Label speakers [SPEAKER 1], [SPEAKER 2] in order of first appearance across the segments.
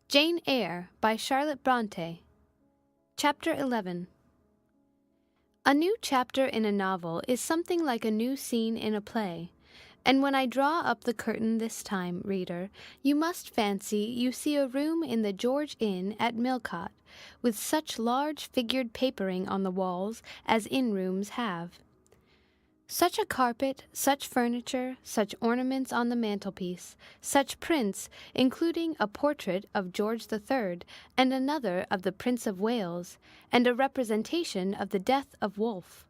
[SPEAKER 1] Jane Eyre by Charlotte Brontë. Chapter 11. A new chapter in a novel is something like a new scene in a play, and when I draw up the curtain this time, reader, you must fancy you see a room in the George Inn at Millcote, with such large figured papering on the walls as inn-rooms have. Such a carpet, such furniture, such ornaments on the mantelpiece, such prints, including a portrait of George III and another of the Prince of Wales, and a representation of the death of Wolfe.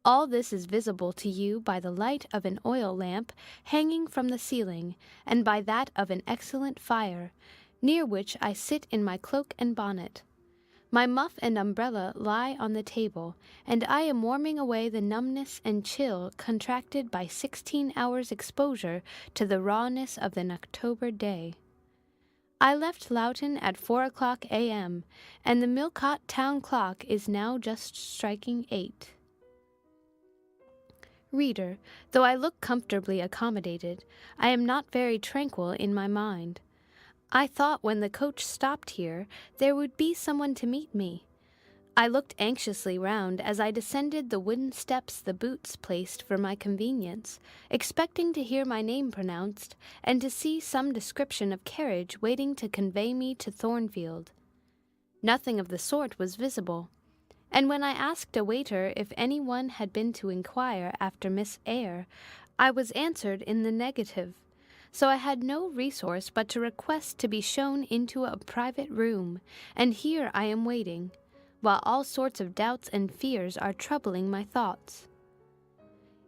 [SPEAKER 1] All this is visible to you by the light of an oil lamp hanging from the ceiling, and by that of an excellent fire, near which I sit in my cloak and bonnet. My muff and umbrella lie on the table, and I am warming away the numbness and chill contracted by 16 hours' exposure to the rawness of an October day. I left Loughton at 4 o'clock a.m., and the Millcote town clock is now just striking 8. Reader, though I look comfortably accommodated, I am not very tranquil in my mind. I thought when the coach stopped here there would be someone to meet me. I looked anxiously round as I descended the wooden steps the boots placed for my convenience, expecting to hear my name pronounced, and to see some description of carriage waiting to convey me to Thornfield. Nothing of the sort was visible, and when I asked a waiter if any one had been to inquire after Miss Eyre, I was answered in the negative. So I had no resource but to request to be shown into a private room, and here I am waiting, while all sorts of doubts and fears are troubling my thoughts.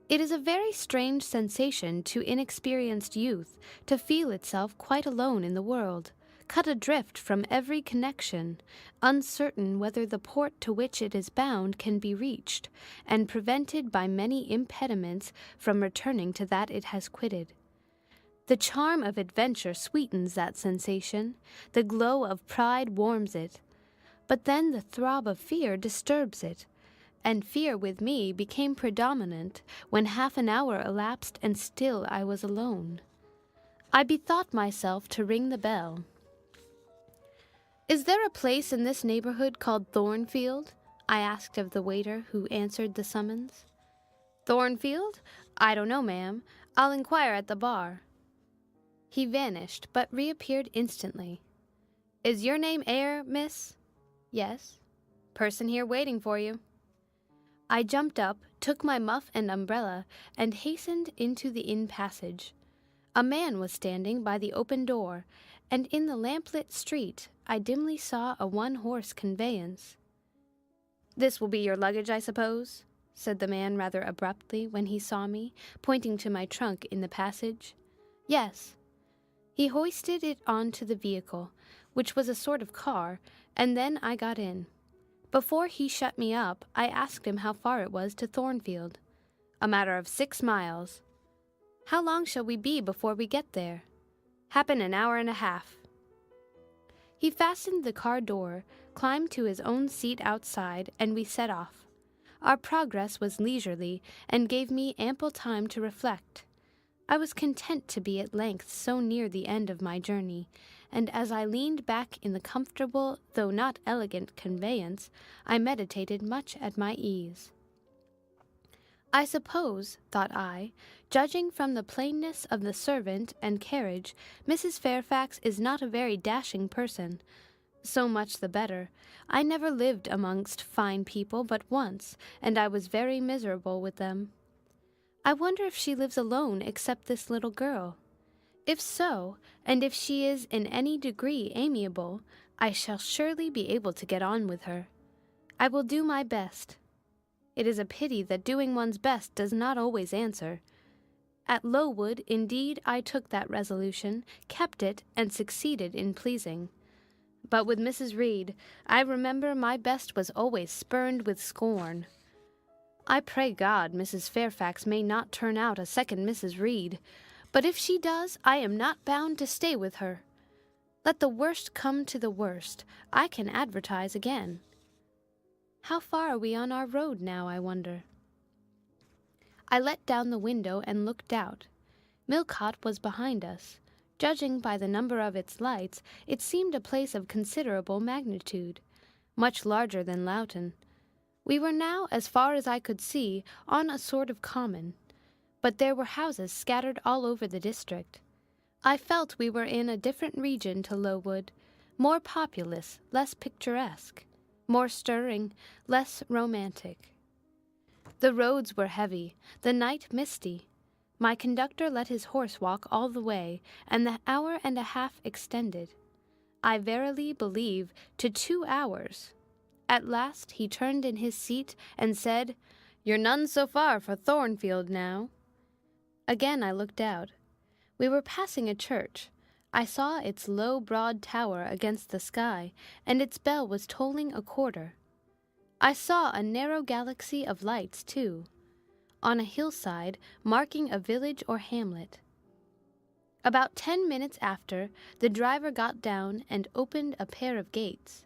[SPEAKER 1] It is a very strange sensation to inexperienced youth to feel itself quite alone in the world, cut adrift from every connection, uncertain whether the port to which it is bound can be reached, and prevented by many impediments from returning to that it has quitted. The charm of adventure sweetens that sensation, the glow of pride warms it, but then the throb of fear disturbs it, and fear with me became predominant when half an hour elapsed and still I was alone. I bethought myself to ring the bell. "Is there a place in this neighborhood called Thornfield?" I asked of the waiter who answered the summons. "Thornfield? I don't know, ma'am. I'll inquire at the bar." He vanished, but reappeared instantly. "Is your name Eyre, miss?" "Yes." "Person here waiting for you." I jumped up, took my muff and umbrella, and hastened into the inn passage. A man was standing by the open door, and in the lamplit street I dimly saw a one-horse conveyance. "This will be your luggage, I suppose?" said the man rather abruptly when he saw me, pointing to my trunk in the passage. "Yes." He hoisted it on to the vehicle, which was a sort of car, and then I got in. Before he shut me up, I asked him how far it was to Thornfield. "A matter of 6 miles. "How long shall we be before we get there?" "Happen an hour and a half." He fastened the car door, climbed to his own seat outside, and we set off. Our progress was leisurely, and gave me ample time to reflect. I was content to be at length so near the end of my journey, and as I leaned back in the comfortable, though not elegant, conveyance, I meditated much at my ease. I suppose, thought I, judging from the plainness of the servant and carriage, Mrs. Fairfax is not a very dashing person. So much the better. I never lived amongst fine people but once, and I was very miserable with them. I wonder if she lives alone except this little girl. If so, and if she is in any degree amiable, I shall surely be able to get on with her. I will do my best. It is a pity that doing one's best does not always answer. At Lowood, indeed, I took that resolution, kept it, and succeeded in pleasing. But with Mrs. Reed, I remember my best was always spurned with scorn. I pray God Mrs. Fairfax may not turn out a second Mrs. Reed, but if she does, I am not bound to stay with her. Let the worst come to the worst, I can advertise again. How far are we on our road now, I wonder? I let down the window and looked out. Millcote was behind us. Judging by the number of its lights, it seemed a place of considerable magnitude, much larger than Loughton. We were now, as far as I could see, on a sort of common, but there were houses scattered all over the district. I felt we were in a different region to Lowood, more populous, less picturesque, more stirring, less romantic. The roads were heavy, the night misty. My conductor let his horse walk all the way, and the hour and a half extended, I verily believe, to 2 hours. At last he turned in his seat and said, "You're none so far for Thornfield now." Again I looked out. We were passing a church. I saw its low, broad tower against the sky, and its bell was tolling a quarter. I saw a narrow galaxy of lights, too, on a hillside marking a village or hamlet. About 10 minutes after, the driver got down and opened a pair of gates.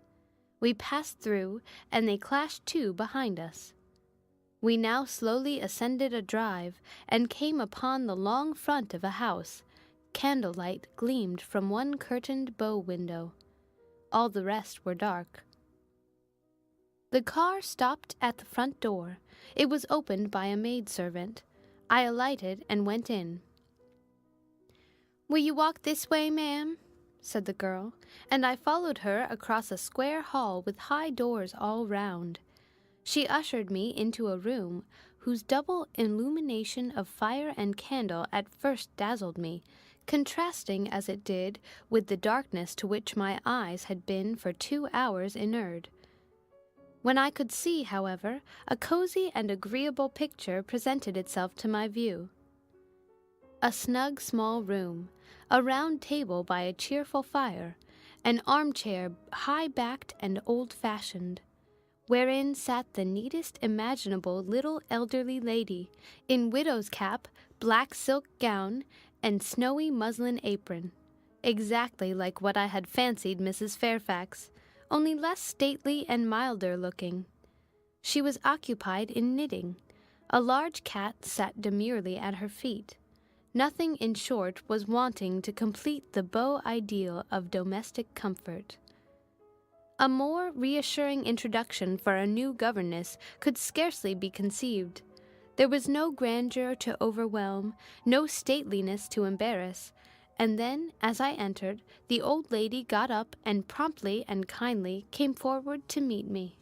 [SPEAKER 1] We passed through, and they clashed to behind us. We now slowly ascended a drive, and came upon the long front of a house. Candlelight gleamed from one curtained bow window. All the rest were dark. The car stopped at the front door. It was opened by a maidservant. I alighted and went in. "Will you walk this way, ma'am?" said the girl, and I followed her across a square hall with high doors all round. She ushered me into a room whose double illumination of fire and candle at first dazzled me, contrasting as it did with the darkness to which my eyes had been for 2 hours inured. When I could see, however, a cozy and agreeable picture presented itself to my view. A snug small room, a round table by a cheerful fire, an armchair high-backed and old-fashioned, wherein sat the neatest imaginable little elderly lady, in widow's cap, black silk gown, and snowy muslin apron, exactly like what I had fancied Mrs. Fairfax, only less stately and milder looking. She was occupied in knitting. A large cat sat demurely at her feet. Nothing, in short, was wanting to complete the beau ideal of domestic comfort. A more reassuring introduction for a new governess could scarcely be conceived. There was no grandeur to overwhelm, no stateliness to embarrass, and then, as I entered, the old lady got up and promptly and kindly came forward to meet me.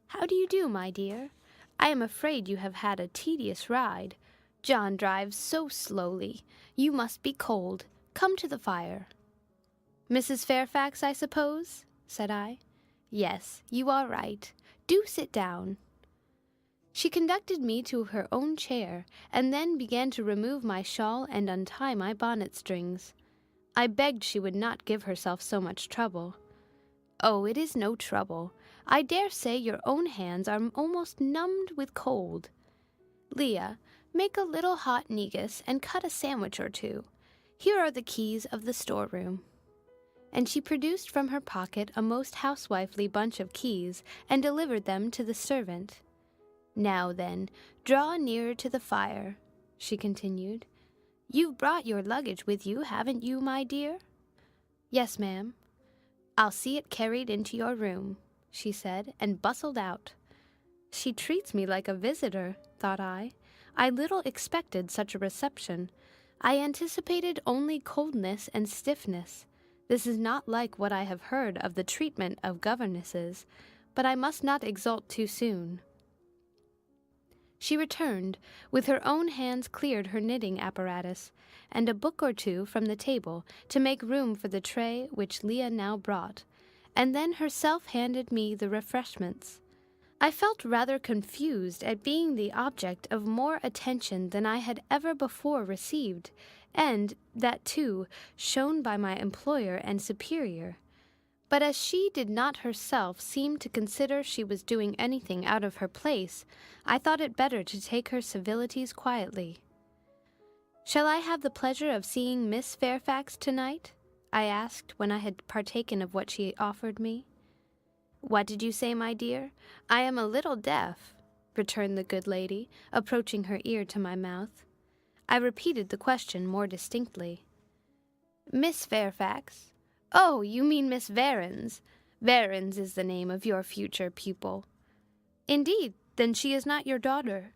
[SPEAKER 1] "How do you do, my dear? I am afraid you have had a tedious ride. John drives so slowly. You must be cold. Come to the fire." "Mrs. Fairfax, I suppose?" said I. "Yes, you are right. Do sit down." She conducted me to her own chair, and then began to remove my shawl and untie my bonnet strings. I begged she would not give herself so much trouble. "Oh, it is no trouble. I dare say your own hands are almost numbed with cold. Leah, make a little hot negus and cut a sandwich or two. Here are the keys of the storeroom." And she produced from her pocket a most housewifely bunch of keys and delivered them to the servant. "Now then, draw nearer to the fire," she continued. "You've brought your luggage with you, haven't you, my dear?" "Yes, ma'am." "I'll see it carried into your room," she said, and bustled out. She treats me like a visitor, thought I. I little expected such a reception. I anticipated only coldness and stiffness. This is not like what I have heard of the treatment of governesses, but I must not exult too soon. She returned, with her own hands cleared her knitting apparatus, and a book or two from the table to make room for the tray which Leah now brought, and then herself handed me the refreshments. I felt rather confused at being the object of more attention than I had ever before received, and, that too, shown by my employer and superior. But as she did not herself seem to consider she was doing anything out of her place, I thought it better to take her civilities quietly. "Shall I have the pleasure of seeing Miss Fairfax tonight?" I asked when I had partaken of what she offered me. "What did you say, my dear? I am a little deaf," returned the good lady, approaching her ear to my mouth. I repeated the question more distinctly. Miss Fairfax? Oh, you mean Miss Varens. Varens is the name of your future pupil. Indeed, then she is not your daughter.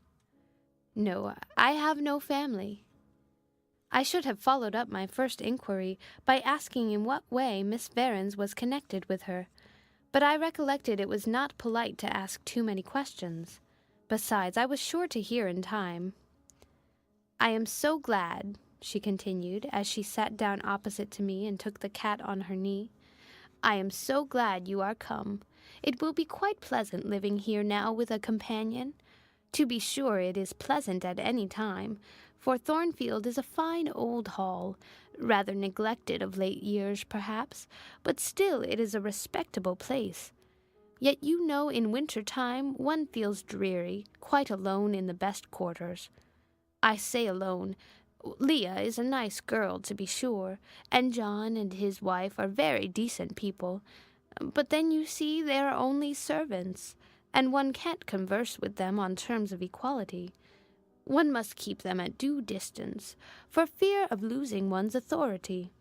[SPEAKER 1] No, I have no family. I should have followed up my first inquiry by asking in what way Miss Varens was connected with her, but I recollected it was not polite to ask too many questions. Besides, I was sure to hear in time. I am so glad, she continued, as she sat down opposite to me and took the cat on her knee. I am so glad you are come. It will be quite pleasant living here now with a companion. To be sure, it is pleasant at any time, for Thornfield is a fine old hall, rather neglected of late years, perhaps, but still it is a respectable place. Yet you know in winter time one feels dreary, quite alone in the best quarters. I say alone. Leah is a nice girl, to be sure, and John and his wife are very decent people, but then you see they are only servants, and one can't converse with them on terms of equality. One must keep them at due distance, for fear of losing one's authority.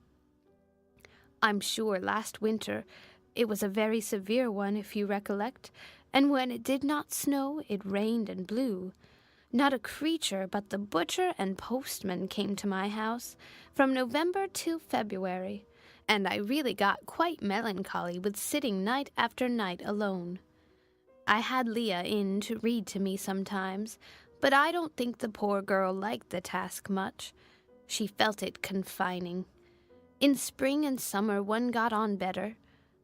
[SPEAKER 1] I'm sure last winter it was a very severe one, if you recollect, and when it did not snow, it rained and blew. Not a creature but the butcher and postman came to my house, from November till February, and I really got quite melancholy with sitting night after night alone. I had Leah in to read to me sometimes, but I don't think the poor girl liked the task much. She felt it confining. In spring and summer one got on better.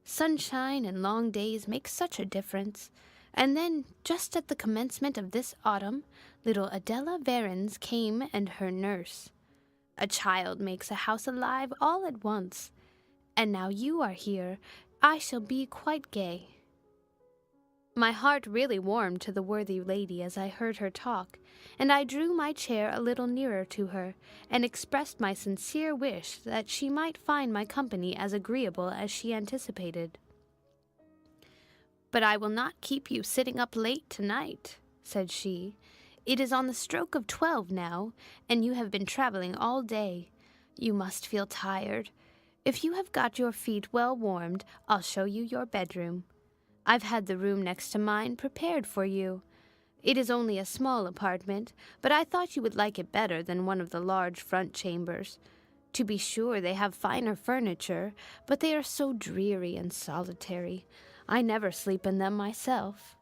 [SPEAKER 1] Sunshine and long days make such a difference. And then, just at the commencement of this autumn, little Adela Varens came and her nurse. A child makes a house alive all at once. And now you are here, I shall be quite gay. My heart really warmed to the worthy lady as I heard her talk, and I drew my chair a little nearer to her, and expressed my sincere wish that she might find my company as agreeable as she anticipated. "But I will not keep you sitting up late tonight," said she. "It is on the stroke of 12 now, and you have been traveling all day. You must feel tired. If you have got your feet well warmed, I'll show you your bedroom. I've had the room next to mine prepared for you. It is only a small apartment, but I thought you would like it better than one of the large front chambers. To be sure, they have finer furniture, but they are so dreary and solitary. I never sleep in them myself."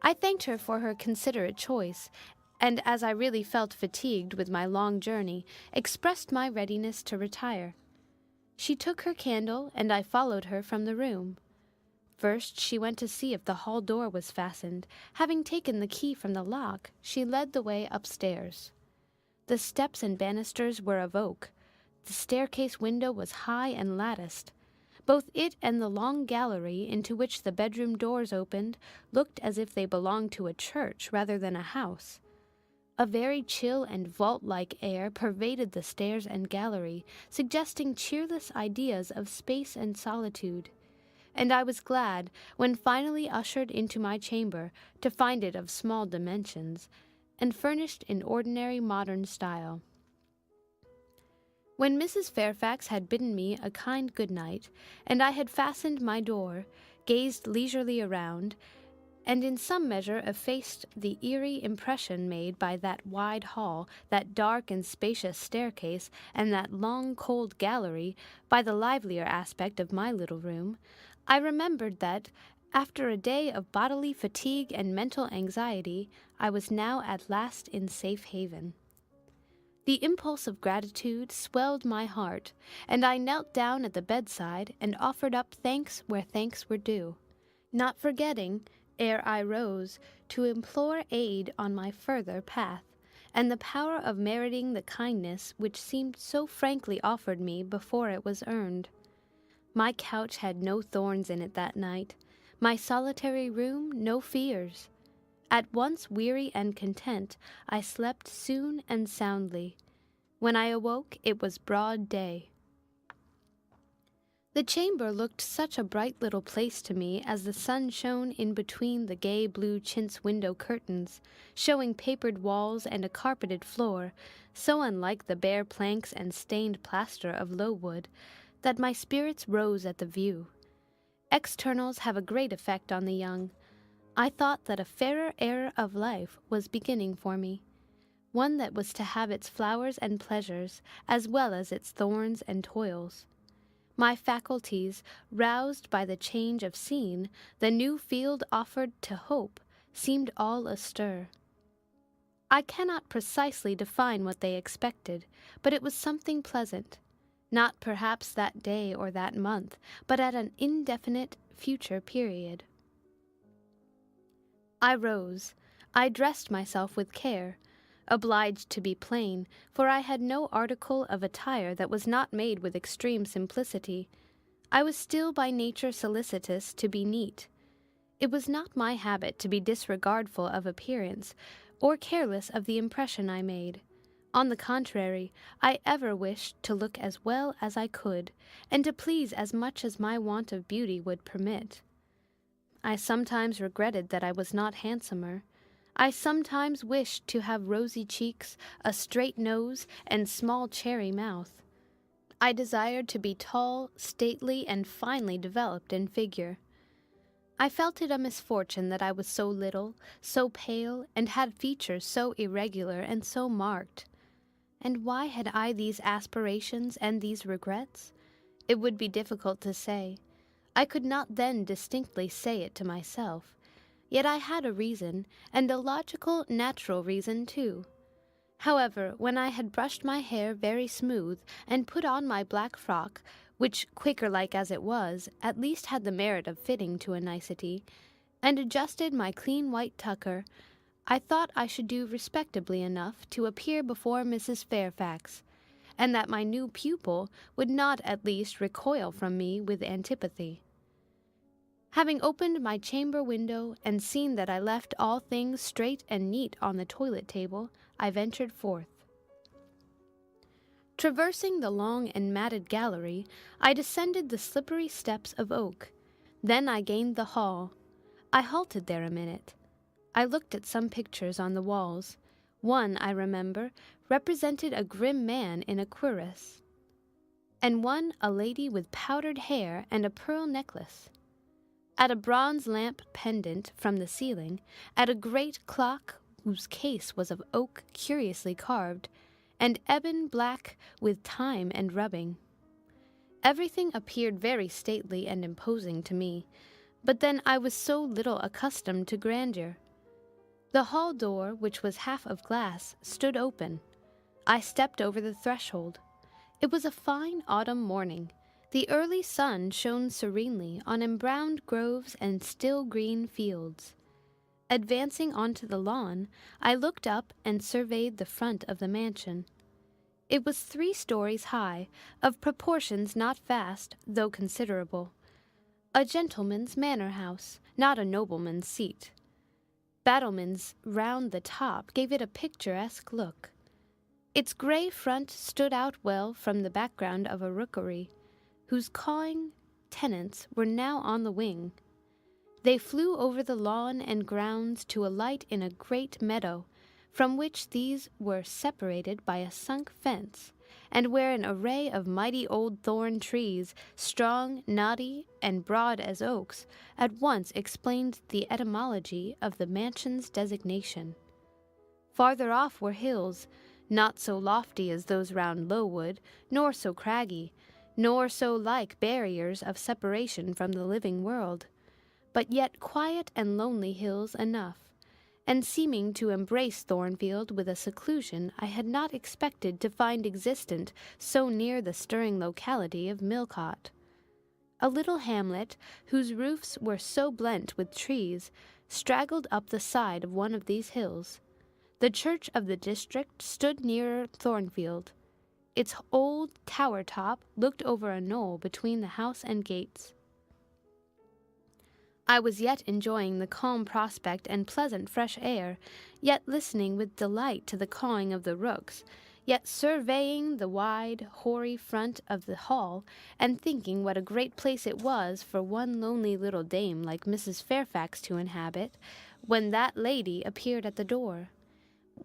[SPEAKER 1] I thanked her for her considerate choice, and as I really felt fatigued with my long journey, expressed my readiness to retire. She took her candle, and I followed her from the room. First she went to see if the hall door was fastened. Having taken the key from the lock, she led the way upstairs. The steps and banisters were of oak. The staircase window was high and latticed. Both it and the long gallery into which the bedroom doors opened looked as if they belonged to a church rather than a house. A very chill and vault-like air pervaded the stairs and gallery, suggesting cheerless ideas of space and solitude. And I was glad, when finally ushered into my chamber, to find it of small dimensions, and furnished in ordinary modern style. When Mrs. Fairfax had bidden me a kind good night, and I had fastened my door, gazed leisurely around, and in some measure effaced the eerie impression made by that wide hall, that dark and spacious staircase, and that long cold gallery, by the livelier aspect of my little room, I remembered that, after a day of bodily fatigue and mental anxiety, I was now at last in safe haven. The impulse of gratitude swelled my heart, and I knelt down at the bedside and offered up thanks where thanks were due, not forgetting, ere I rose, to implore aid on my further path, and the power of meriting the kindness which seemed so frankly offered me before it was earned. My couch had no thorns in it that night, my solitary room no fears. At once weary and content, I slept soon and soundly. When I awoke, it was broad day. The chamber looked such a bright little place to me as the sun shone in between the gay blue chintz window curtains, showing papered walls and a carpeted floor, so unlike the bare planks and stained plaster of Lowood, that my spirits rose at the view. Externals have a great effect on the young. I thought that a fairer era of life was beginning for me, one that was to have its flowers and pleasures, as well as its thorns and toils. My faculties, roused by the change of scene, the new field offered to hope, seemed all astir. I cannot precisely define what they expected, but it was something pleasant, not perhaps that day or that month, but at an indefinite future period. I rose. I dressed myself with care, obliged to be plain, for I had no article of attire that was not made with extreme simplicity. I was still by nature solicitous to be neat. It was not my habit to be disregardful of appearance, or careless of the impression I made. On the contrary, I ever wished to look as well as I could, and to please as much as my want of beauty would permit. I sometimes regretted that I was not handsomer. I sometimes wished to have rosy cheeks, a straight nose, and small cherry mouth. I desired to be tall, stately, and finely developed in figure. I felt it a misfortune that I was so little, so pale, and had features so irregular and so marked. And why had I these aspirations and these regrets? It would be difficult to say. I could not then distinctly say it to myself. Yet I had a reason, and a logical, natural reason, too. However, when I had brushed my hair very smooth, and put on my black frock, which, Quaker-like as it was, at least had the merit of fitting to a nicety, and adjusted my clean white tucker, I thought I should do respectably enough to appear before Mrs. Fairfax, and that my new pupil would not at least recoil from me with antipathy. Having opened my chamber window and seen that I left all things straight and neat on the toilet table, I ventured forth. Traversing the long and matted gallery, I descended the slippery steps of oak. Then I gained the hall. I halted there a minute. I looked at some pictures on the walls. One, I remember, represented a grim man in a cuirass, and one a lady with powdered hair and a pearl necklace. At a bronze lamp pendant from the ceiling, at a great clock whose case was of oak curiously carved, and ebon black with time and rubbing. Everything appeared very stately and imposing to me, but then I was so little accustomed to grandeur. The hall door, which was half of glass, stood open. I stepped over the threshold. It was a fine autumn morning. The early sun shone serenely on embrowned groves and still green fields. Advancing onto the lawn, I looked up and surveyed the front of the mansion. It was 3 stories high, of proportions not vast, though considerable. A gentleman's manor house, not a nobleman's seat. Battlements round the top gave it a picturesque look. Its grey front stood out well from the background of a rookery, whose cawing tenants were now on the wing. They flew over the lawn and grounds to alight in a great meadow, from which these were separated by a sunk fence, and where an array of mighty old thorn trees, strong, knotty, and broad as oaks, at once explained the etymology of the mansion's designation. Farther off were hills, not so lofty as those round Lowood, nor so craggy, nor so like barriers of separation from the living world, but yet quiet and lonely hills enough, and seeming to embrace Thornfield with a seclusion I had not expected to find existent so near the stirring locality of Millcote. A little hamlet, whose roofs were so blent with trees, straggled up the side of one of these hills. The church of the district stood nearer Thornfield. Its old tower top looked over a knoll between the house and gates. I was yet enjoying the calm prospect and pleasant fresh air, yet listening with delight to the cawing of the rooks, yet surveying the wide, hoary front of the hall, and thinking what a great place it was for one lonely little dame like Mrs. Fairfax to inhabit, when that lady appeared at the door.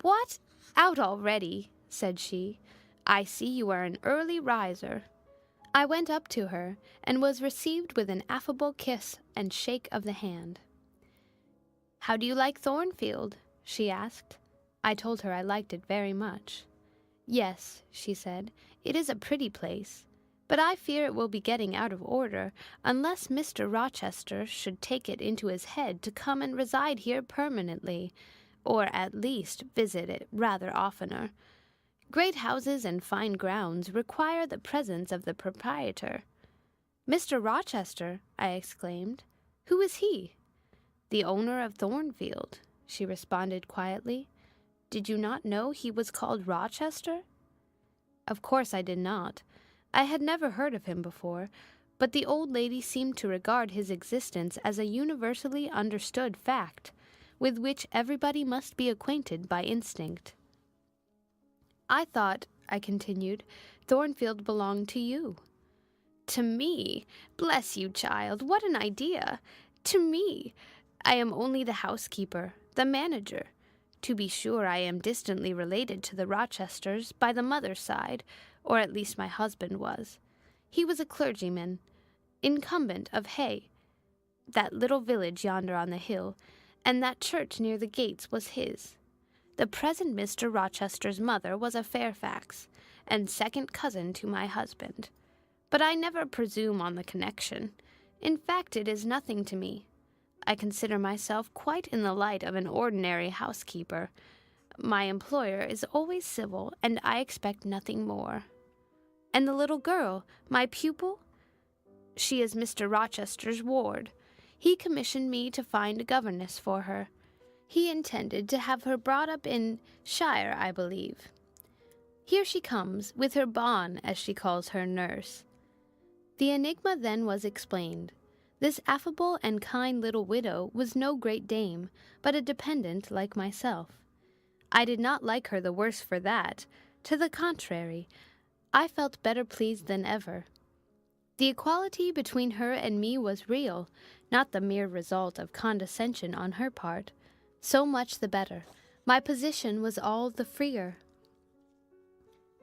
[SPEAKER 1] "What! Out already?" said she. "I see you are an early riser." I went up to her, and was received with an affable kiss and shake of the hand. "How do you like Thornfield?" she asked. I told her I liked it very much. "Yes," she said, "it is a pretty place, but I fear it will be getting out of order, unless Mr. Rochester should take it into his head to come and reside here permanently, or at least visit it rather oftener. Great houses and fine grounds require the presence of the proprietor." "Mr. Rochester!" I exclaimed. "Who is he?" "The owner of Thornfield," she responded quietly. "Did you not know he was called Rochester?" Of course I did not. I had never heard of him before, but the old lady seemed to regard his existence as a universally understood fact, with which everybody must be acquainted by instinct. "I thought," I continued, "Thornfield belonged to you." "To me? Bless you, child, what an idea! To me! I am only the housekeeper, the manager. To be sure, I am distantly related to the Rochesters by the mother's side, or at least my husband was. He was a clergyman, incumbent of Hay. That little village yonder on the hill, and that church near the gates was his. The present Mr. Rochester's mother was a Fairfax, and second cousin to my husband. But I never presume on the connection. In fact, it is nothing to me. I consider myself quite in the light of an ordinary housekeeper. My employer is always civil, and I expect nothing more." "And the little girl, my pupil?" "She is Mr. Rochester's ward. He commissioned me to find a governess for her. He intended to have her brought up in shire, I believe. Here she comes, with her bonne, as she calls her nurse." The enigma then was explained. This affable and kind little widow was no great dame, but a dependent like myself. I did not like her the worse for that. To the contrary, I felt better pleased than ever. The equality between her and me was real, not the mere result of condescension on her part. So much the better. My position was all the freer.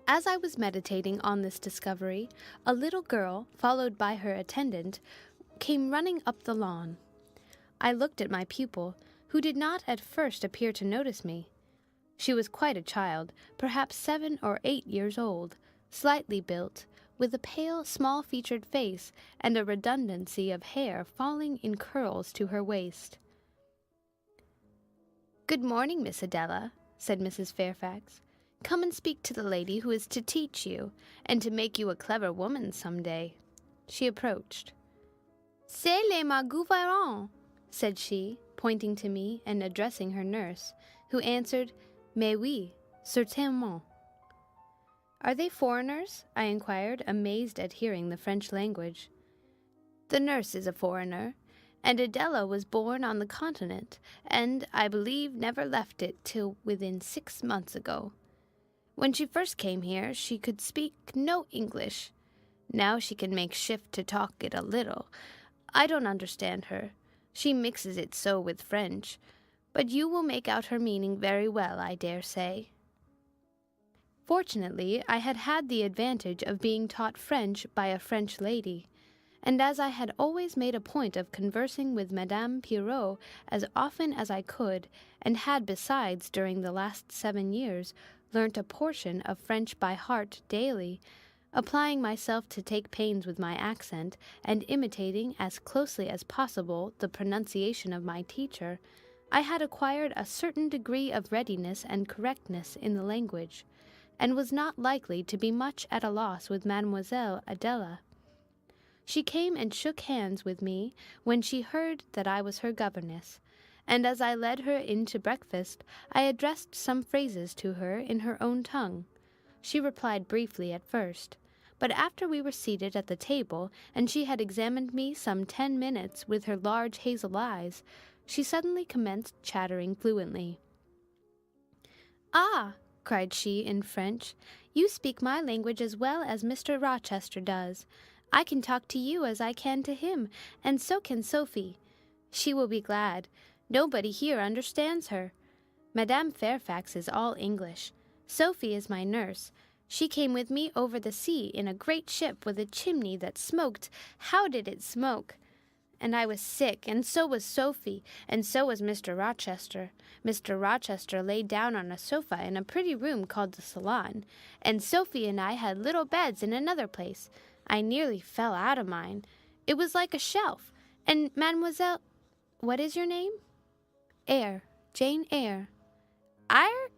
[SPEAKER 1] As I was meditating on this discovery, a little girl, followed by her attendant, came running up the lawn. I looked at my pupil, who did not at first appear to notice me. She was quite a child, perhaps 7 or 8 years old, slightly built, with a pale, small-featured face and a redundancy of hair falling in curls to her waist. "Good morning, Miss Adela," said Mrs. Fairfax. "Come and speak to the lady who is to teach you, and to make you a clever woman some day." She approached. "C'est le ma gouvernante," said she, pointing to me and addressing her nurse, who answered, "Mais oui, certainement." "Are they foreigners?" I inquired, amazed at hearing the French language. "The nurse is a foreigner, and Adela was born on the continent, and, I believe, never left it till within 6 months ago. When she first came here, she could speak no English. Now she can make shift to talk it a little. I don't understand her. She mixes it so with French, but you will make out her meaning very well, I dare say." Fortunately, I had had the advantage of being taught French by a French lady, and as I had always made a point of conversing with Madame Pirot as often as I could, and had besides, during the last 7 years, learnt a portion of French by heart daily, applying myself to take pains with my accent, and imitating as closely as possible the pronunciation of my teacher, I had acquired a certain degree of readiness and correctness in the language, and was not likely to be much at a loss with Mademoiselle Adela. She came and shook hands with me when she heard that I was her governess, and as I led her in to breakfast, I addressed some phrases to her in her own tongue. She replied briefly at first, but after we were seated at the table, and she had examined me some 10 minutes with her large hazel eyes, she suddenly commenced chattering fluently. "Ah," cried she in French. "You speak my language as well as Mr. Rochester does. I can talk to you as I can to him, and so can Sophie. She will be glad. Nobody here understands her. Madame Fairfax is all English. Sophie is my nurse. She came with me over the sea in a great ship with a chimney that smoked. How did it smoke? And I was sick, and so was Sophie, and so was Mr. Rochester. Mr. Rochester lay down on a sofa in a pretty room called the salon, and Sophie and I had little beds in another place. I nearly fell out of mine. It was like a shelf. And Mademoiselle— what is your name? Eyre, Jane Eyre. Eyre?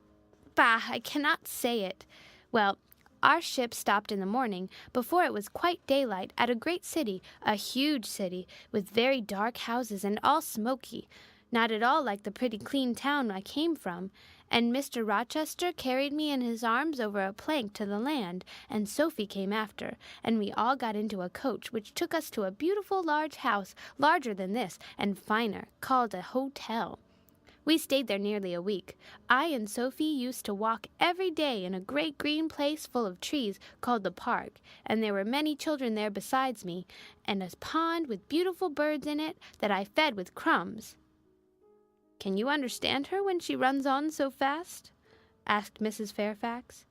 [SPEAKER 1] Bah, I cannot say it. Well, our ship stopped in the morning, before it was quite daylight, at a great city, a huge city, with very dark houses and all smoky, not at all like the pretty clean town I came from, and Mr. Rochester carried me in his arms over a plank to the land, and Sophie came after, and we all got into a coach which took us to a beautiful large house, larger than this, and finer, called a hotel. We stayed there nearly a week. I and Sophie used to walk every day in a great green place full of trees called the park, and there were many children there besides me, and a pond with beautiful birds in it that I fed with crumbs. "Can you understand her when she runs on so fast?" asked Mrs. Fairfax.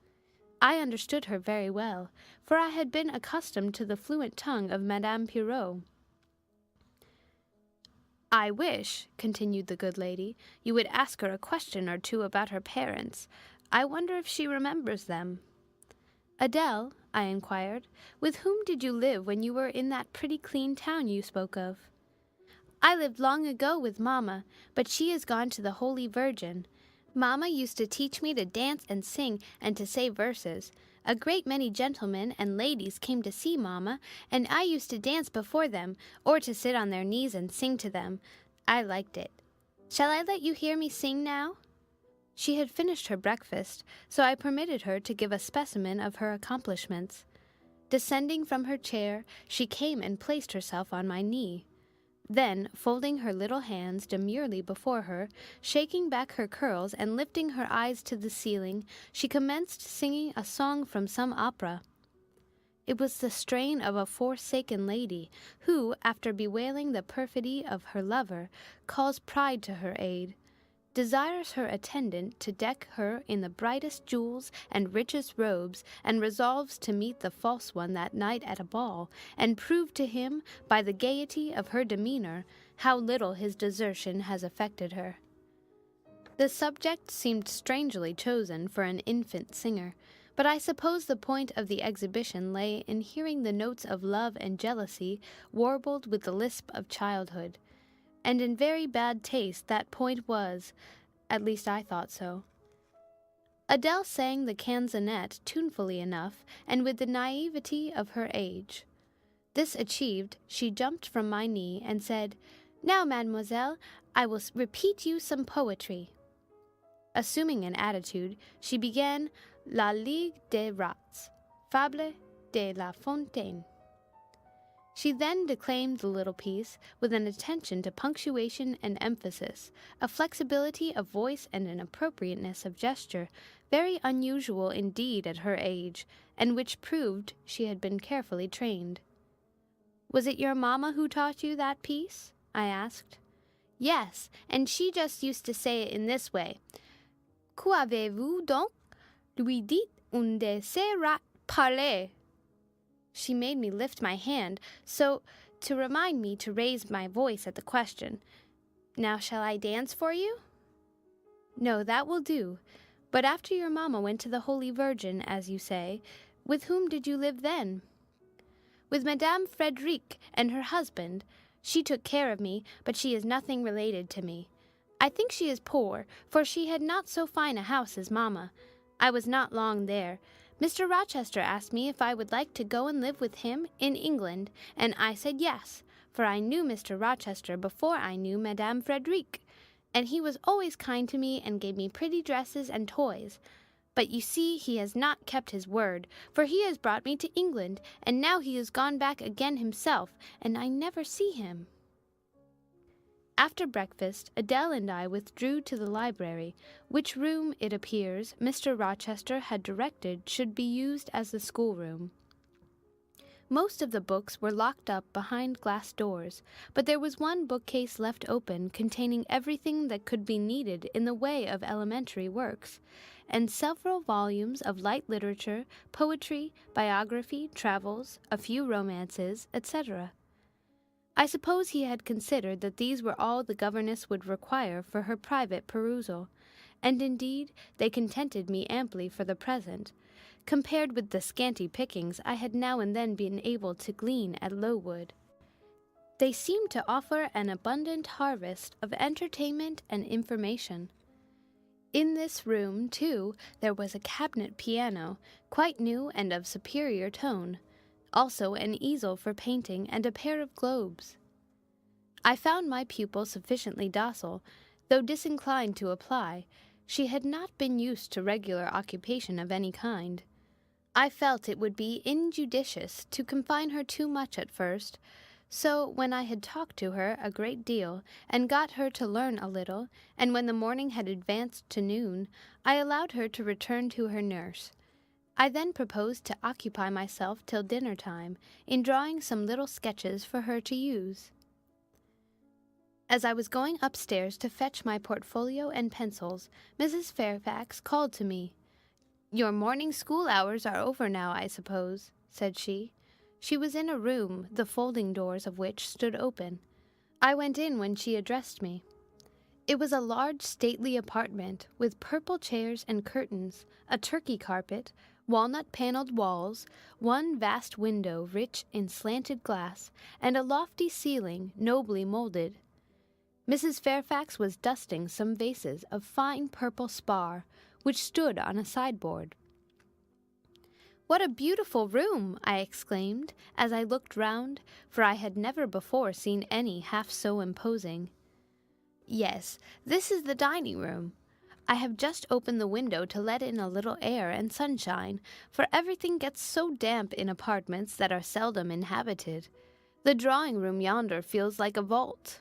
[SPEAKER 1] I understood her very well, for I had been accustomed to the fluent tongue of Madame Pirot. "I wish," continued the good lady, "you would ask her a question or two about her parents. I wonder if she remembers them." "Adele," I inquired, "with whom did you live when you were in that pretty clean town you spoke of?" "I lived long ago with Mamma, but she is gone to the Holy Virgin. Mamma used to teach me to dance and sing and to say verses. A great many gentlemen and ladies came to see Mamma, and I used to dance before them, or to sit on their knees and sing to them. I liked it. Shall I let you hear me sing now?" She had finished her breakfast, so I permitted her to give a specimen of her accomplishments. Descending from her chair, she came and placed herself on my knee. Then, folding her little hands demurely before her, shaking back her curls and lifting her eyes to the ceiling, she commenced singing a song from some opera. It was the strain of a forsaken lady, who, after bewailing the perfidy of her lover, calls pride to her aid, desires her attendant to deck her in the brightest jewels and richest robes, and resolves to meet the false one that night at a ball, and prove to him, by the gaiety of her demeanor, how little his desertion has affected her. The subject seemed strangely chosen for an infant singer, but I suppose the point of the exhibition lay in hearing the notes of love and jealousy warbled with the lisp of childhood. And in very bad taste that point was, at least I thought so. Adele sang the canzonet tunefully enough, and with the naivety of her age. This achieved, she jumped from my knee and said, "Now, mademoiselle, I will repeat you some poetry." Assuming an attitude, she began La Ligue des Rats, Fable de La Fontaine. She then declaimed the little piece with an attention to punctuation and emphasis, a flexibility of voice and an appropriateness of gesture, very unusual indeed at her age, and which proved she had been carefully trained. "Was it your mamma who taught you that piece?" I asked. "Yes, and she just used to say it in this way. Qu'avez-vous donc? Lui dit un de ces rats parler." She made me lift my hand, so to remind me to raise my voice at the question. "Now shall I dance for you?" "No, that will do. But after your mamma went to the Holy Virgin, as you say, with whom did you live then?" "With Madame Frederic and her husband. She took care of me, but she is nothing related to me. I think she is poor, for she had not so fine a house as mamma. I was not long there. Mr. Rochester asked me if I would like to go and live with him in England, and I said yes, for I knew Mr. Rochester before I knew Madame Frederic, and he was always kind to me and gave me pretty dresses and toys. But you see he has not kept his word, for he has brought me to England, and now he has gone back again himself, and I never see him." After breakfast, Adele and I withdrew to the library, which room, it appears, Mr. Rochester had directed should be used as the schoolroom. Most of the books were locked up behind glass doors, but there was one bookcase left open containing everything that could be needed in the way of elementary works, and several volumes of light literature, poetry, biography, travels, a few romances, etc. I suppose he had considered that these were all the governess would require for her private perusal, and indeed they contented me amply for the present, compared with the scanty pickings I had now and then been able to glean at Lowood. They seemed to offer an abundant harvest of entertainment and information. In this room, too, there was a cabinet piano, quite new and of superior tone, also an easel for painting and a pair of globes. I found my pupil sufficiently docile, though disinclined to apply. She had not been used to regular occupation of any kind. I felt it would be injudicious to confine her too much at first, so when I had talked to her a great deal, and got her to learn a little, and when the morning had advanced to noon, I allowed her to return to her nurse. I then proposed to occupy myself till dinner-time in drawing some little sketches for her to use. As I was going upstairs to fetch my portfolio and pencils, Mrs. Fairfax called to me. "Your morning school hours are over now, I suppose," said she. She was in a room, the folding doors of which stood open. I went in when she addressed me. It was a large, stately apartment, with purple chairs and curtains, a Turkey carpet, walnut-panelled walls, one vast window rich in slanted glass, and a lofty ceiling nobly moulded. Mrs. Fairfax was dusting some vases of fine purple spar, which stood on a sideboard. "What a beautiful room!" I exclaimed, as I looked round, for I had never before seen any half so imposing. "Yes, this is the dining-room. I have just opened the window to let in a little air and sunshine, for everything gets so damp in apartments that are seldom inhabited. The drawing-room yonder feels like a vault."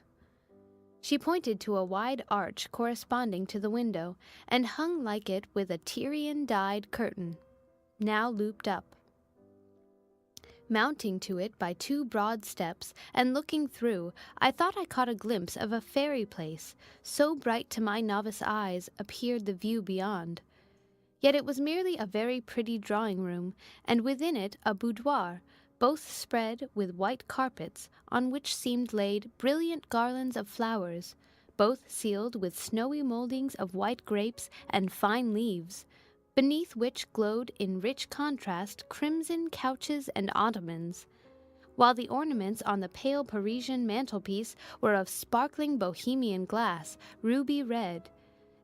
[SPEAKER 1] She pointed to a wide arch corresponding to the window, and hung like it with a Tyrian-dyed curtain, now looped up. Mounting to it by two broad steps, and looking through, I thought I caught a glimpse of a fairy place, so bright to my novice eyes appeared the view beyond. Yet it was merely a very pretty drawing-room, and within it a boudoir, both spread with white carpets, on which seemed laid brilliant garlands of flowers, both sealed with snowy mouldings of white grapes and fine leaves, beneath which glowed in rich contrast crimson couches and ottomans, while the ornaments on the pale Parisian mantelpiece were of sparkling Bohemian glass, ruby red,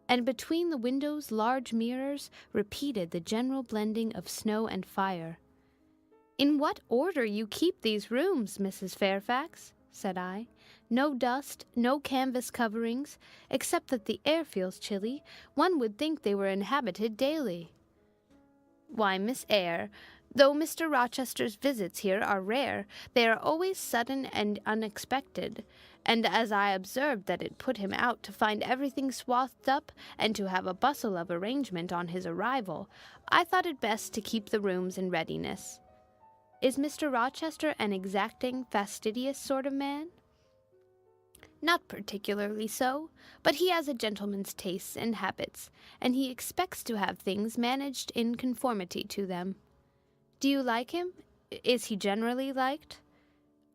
[SPEAKER 1] and between the windows large mirrors repeated the general blending of snow and fire. "In what order you keep these rooms, Mrs. Fairfax," said I. "No dust, no canvas coverings, except that the air feels chilly. One would think they were inhabited daily." "Why, Miss Eyre, though Mr. Rochester's visits here are rare, they are always sudden and unexpected, and as I observed that it put him out to find everything swathed up, and to have a bustle of arrangement on his arrival, I thought it best to keep the rooms in readiness. Is Mr. Rochester an exacting, fastidious sort of man?" "Not particularly so, but he has a gentleman's tastes and habits, and he expects to have things managed in conformity to them." "Do you like him? Is he generally liked?"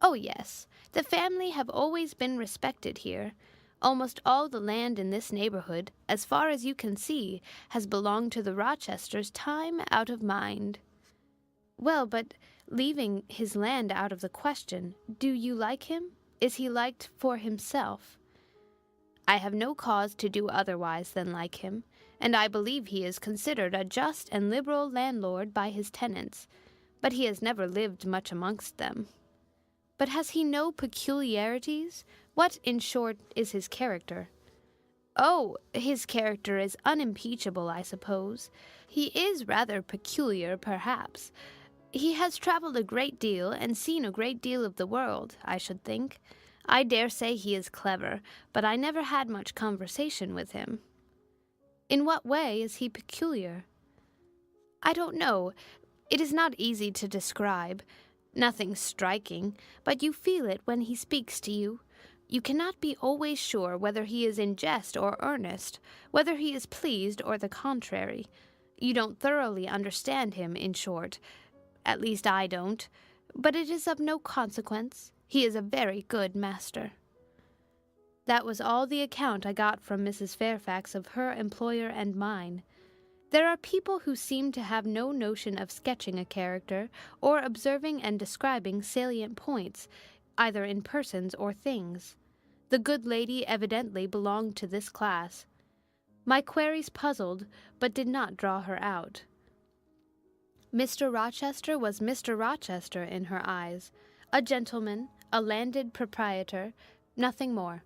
[SPEAKER 1] "Oh, yes. The family have always been respected here. Almost all the land in this neighborhood, as far as you can see, has belonged to the Rochesters time out of mind." "Well, but leaving his land out of the question, do you like him? Is he liked for himself?" "I have no cause to do otherwise than like him, and I believe he is considered a just and liberal landlord by his tenants, but he has never lived much amongst them." "But has he no peculiarities? What, in short, is his character?" "Oh, his character is unimpeachable, I suppose. He is rather peculiar, perhaps. He has traveled a great deal and seen a great deal of the world, I should think. I dare say he is clever, but I never had much conversation with him." "In what way is he peculiar?" "I don't know. It is not easy to describe. Nothing striking, but you feel it when he speaks to you. You cannot be always sure whether he is in jest or earnest, whether he is pleased or the contrary. You don't thoroughly understand him, in short. At least I don't. But it is of no consequence. He is a very good master." That was all the account I got from Mrs. Fairfax of her employer and mine. There are people who seem to have no notion of sketching a character, or observing and describing salient points, either in persons or things. The good lady evidently belonged to this class. My queries puzzled, but did not draw her out. Mr. Rochester was Mr. Rochester in her eyes, a gentleman, a landed proprietor, nothing more.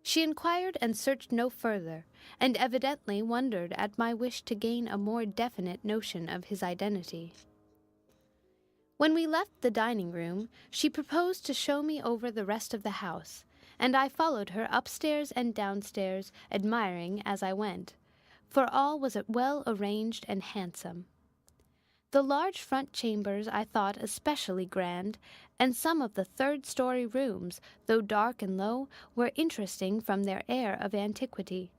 [SPEAKER 1] She inquired and searched no further, and evidently wondered at my wish to gain a more definite notion of his identity. When we left the dining-room, she proposed to show me over the rest of the house, and I followed her upstairs and downstairs, admiring as I went, for all was well arranged and handsome. The large front chambers I thought especially grand, and some of the third-story rooms, though dark and low, were interesting from their air of antiquity.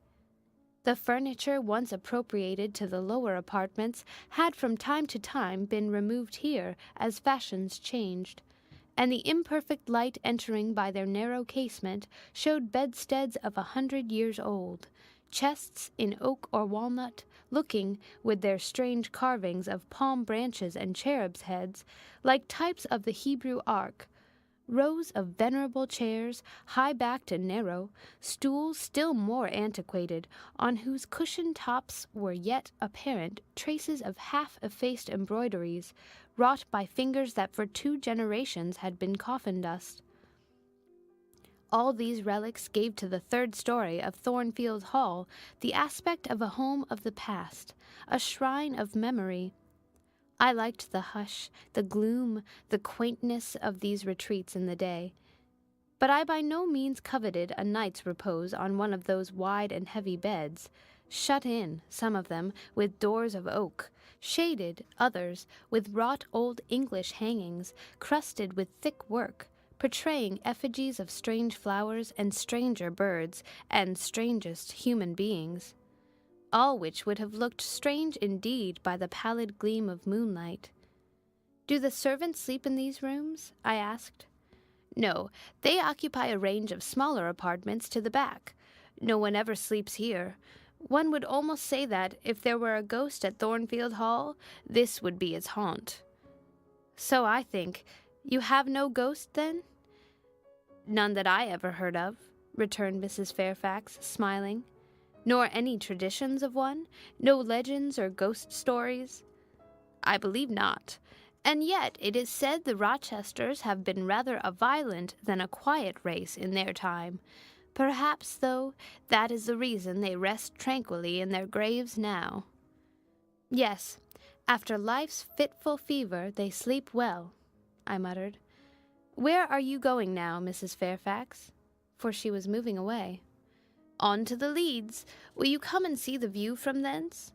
[SPEAKER 1] The furniture once appropriated to the lower apartments had from time to time been removed here as fashions changed, and the imperfect light entering by their narrow casement showed bedsteads of 100 years old, chests in oak or walnut, looking, with their strange carvings of palm branches and cherubs' heads, like types of the Hebrew ark, rows of venerable chairs, high-backed and narrow, stools still more antiquated, on whose cushioned tops were yet apparent traces of half-effaced embroideries, wrought by fingers that for 2 generations had been coffin dust. All these relics gave to the third story of Thornfield Hall the aspect of a home of the past, a shrine of memory. I liked the hush, the gloom, the quaintness of these retreats in the day, but I by no means coveted a night's repose on one of those wide and heavy beds, shut in, some of them, with doors of oak, shaded, others, with wrought old English hangings, crusted with thick work, portraying effigies of strange flowers and stranger birds and strangest human beings, all which would have looked strange indeed by the pallid gleam of moonlight. "Do the servants sleep in these rooms?" I asked. "No, they occupy a range of smaller apartments to the back. No one ever sleeps here. One would almost say that, if there were a ghost at Thornfield Hall, this would be its haunt." "So I think. You have no ghost, then?" "None that I ever heard of," returned Mrs. Fairfax, smiling. "Nor any traditions of one? No legends or ghost stories?" "I believe not. And yet it is said the Rochesters have been rather a violent than a quiet race in their time. Perhaps, though, that is the reason they rest tranquilly in their graves now." "Yes, after life's fitful fever they sleep well," I muttered. "Where are you going now, Mrs. Fairfax?" For she was moving away. "On to the Leads. Will you come and see the view from thence?"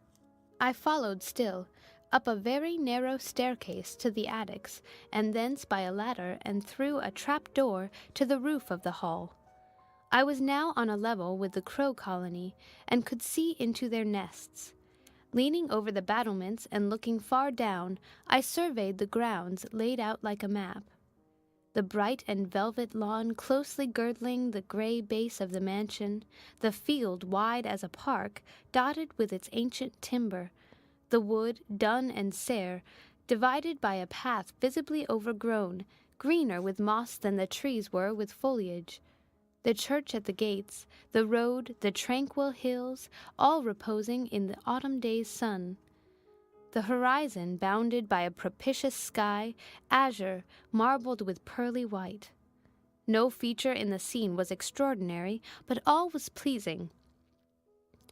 [SPEAKER 1] I followed still, up a very narrow staircase to the attics, and thence by a ladder and through a trap-door to the roof of the hall. I was now on a level with the crow colony, and could see into their nests. Leaning over the battlements and looking far down, I surveyed the grounds laid out like a map. The bright and velvet lawn closely girdling the grey base of the mansion, the field wide as a park, dotted with its ancient timber, the wood, dun and sere, divided by a path visibly overgrown, greener with moss than the trees were with foliage, the church at the gates, the road, the tranquil hills, all reposing in the autumn day's sun. The horizon bounded by a propitious sky, azure, marbled with pearly white. No feature in the scene was extraordinary, but all was pleasing.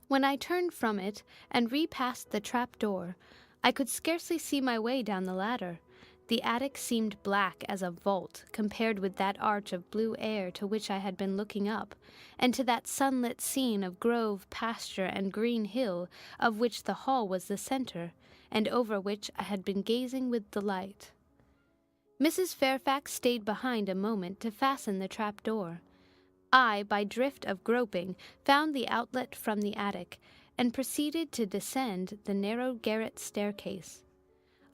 [SPEAKER 1] When I turned from it and repassed the trap-door, I could scarcely see my way down the ladder. The attic seemed black as a vault compared with that arch of blue air to which I had been looking up, and to that sunlit scene of grove, pasture, and green hill of which the hall was the center, and over which I had been gazing with delight. Mrs. Fairfax stayed behind a moment to fasten the trap-door. I, by drift of groping, found the outlet from the attic, and proceeded to descend the narrow garret staircase.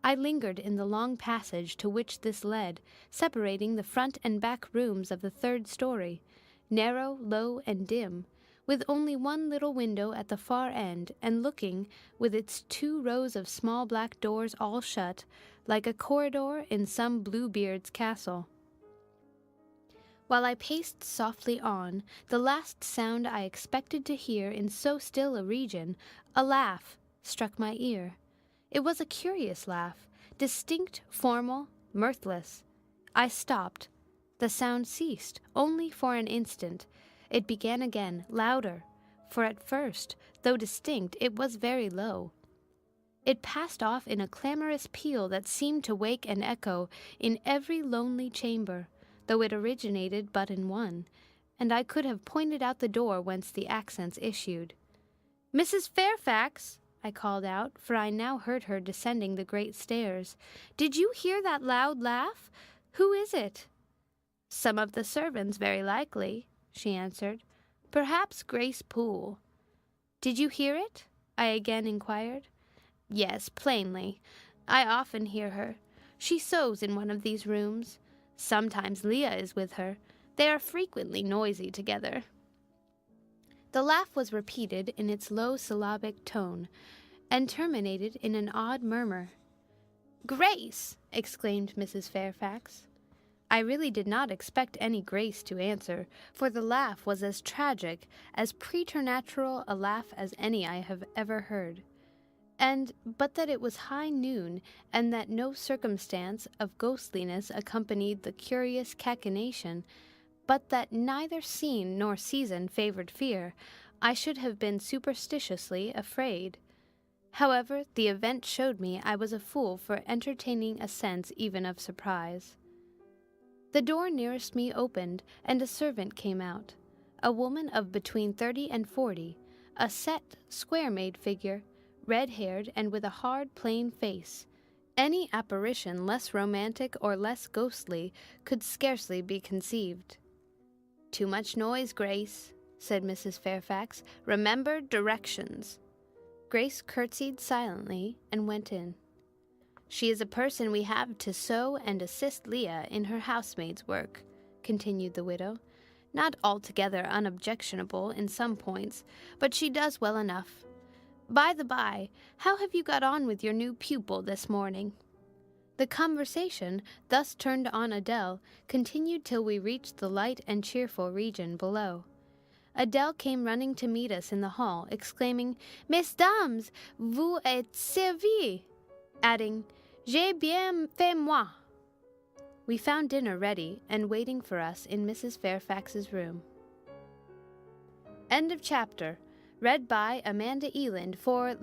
[SPEAKER 1] I lingered in the long passage to which this led, separating the front and back rooms of the third story, narrow, low, and dim, with only one little window at the far end, and looking, with its 2 rows of small black doors all shut, like a corridor in some Bluebeard's castle. While I paced softly on, the last sound I expected to hear in so still a region, a laugh, struck my ear. It was a curious laugh, distinct, formal, mirthless. I stopped. The sound ceased, only for an instant. It began again, louder, for at first, though distinct, it was very low. It passed off in a clamorous peal that seemed to wake and echo in every lonely chamber, though it originated but in one, and I could have pointed out the door whence the accents issued. "Mrs. Fairfax!" I called out, for I now heard her descending the great stairs. "Did you hear that loud laugh? Who is it?" "Some of the servants, very likely," she answered. "Perhaps Grace Poole." "Did you hear it?" I again inquired. "Yes, plainly. I often hear her. She sews in one of these rooms. Sometimes Leah is with her. They are frequently noisy together." The laugh was repeated in its low syllabic tone, and terminated in an odd murmur. "Grace!" exclaimed Mrs. Fairfax. I really did not expect any Grace to answer, for the laugh was as tragic, as preternatural a laugh as any I have ever heard. And but that it was high noon, and that no circumstance of ghostliness accompanied the curious cachinnation, but that neither scene nor season favored fear, I should have been superstitiously afraid. However, the event showed me I was a fool for entertaining a sense even of surprise. The door nearest me opened, and a servant came out, a woman of between 30 and 40, a set, square-made figure, red-haired and with a hard, plain face. Any apparition less romantic or less ghostly could scarcely be conceived. "Too much noise, Grace," said Mrs. Fairfax. "Remember directions." Grace curtsied silently and went in. "She is a person we have to sew and assist Leah in her housemaid's work," continued the widow. "Not altogether unobjectionable in some points, but she does well enough. By the by, how have you got on with your new pupil this morning?" The conversation, thus turned on Adele, continued till we reached the light and cheerful region below. Adele came running to meet us in the hall, exclaiming, "Mesdames, vous êtes servies," adding, "J'ai bien fait moi." We found dinner ready and waiting for us in Mrs. Fairfax's room. End of chapter. Read by Amanda Eland for